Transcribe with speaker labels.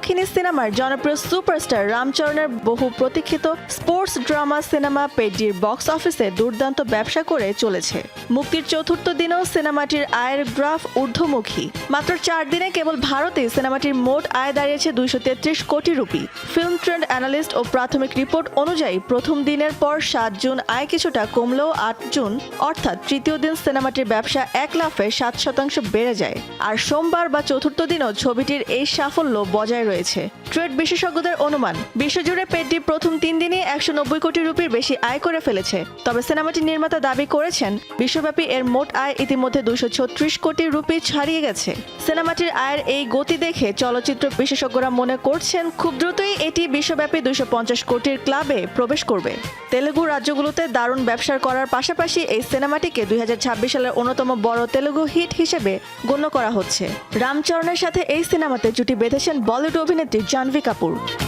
Speaker 1: দাক্ষিণী সিনেমার জনপ্রিয় সুপারস্টার রামচরণের বহু প্রতীক্ষিত স্পোর্টস ড্রামা সিনেমা পেড্ডির বক্স অফিসে দুর্দান্ত ব্যবসা করে চলেছে। মুক্তির চতুর্থ দিনেও সিনেমাটির আয়ের গ্রাফ ঊর্ধ্বমুখী। মাত্র 4 দিনে কেবল ভারতে সিনেমাটির মোট আয় দাঁড়িয়েছে 233 কোটি রুপি। ফিল্ম ট্রেন্ড অ্যানালিস্ট ও প্রাথমিক রিপোর্ট অনুযায়ী প্রথম দিনের পর 7 জুন আয় কিছুটা কমলেও 8 জুন অর্থাৎ তৃতীয় দিন সিনেমাটির ব্যবসা 1 লাফে 7% বেড়ে যায়। আর সোমবার বা চতুর্থ দিনও ছবিটির এই সাফল্য বজায় রয়েছে। ট্রেড বিশেষজ্ঞদের অনুমান, বিশ্বজুড়ে পেড্ডি প্রথম 3 দিনই 190 কোটি রুপির বেশি আয় করে ফেলেছে। তবে সিনেমাটির নির্মাতা দাবি করেছেন বিশ্বব্যাপী এর মোট আয় ইতিমধ্যে 236 কোটি রুপি ছাড়িয়ে গেছে। সিনেমাটির আয়ের এই গতি দেখে চলচ্চিত্র বিশেষজ্ঞরা মনে করছেন খুব দ্রুতই এটি বিশ্বব্যাপী 250 কোটির ক্লাবে প্রবেশ করবে। তেলুগু রাজ্যগুলোতে দারুণ ব্যবসা করার পাশাপাশি এই সিনেমাটিকে 2026 সালের অন্যতম বড় তেলুগু হিট হিসেবে গণ্য করা হচ্ছে। রামচরণের সাথে এই সিনেমাতে জুটি বেঁধেছেন বলিউড অভিনেত্রী জাহ্নবী কাপুর।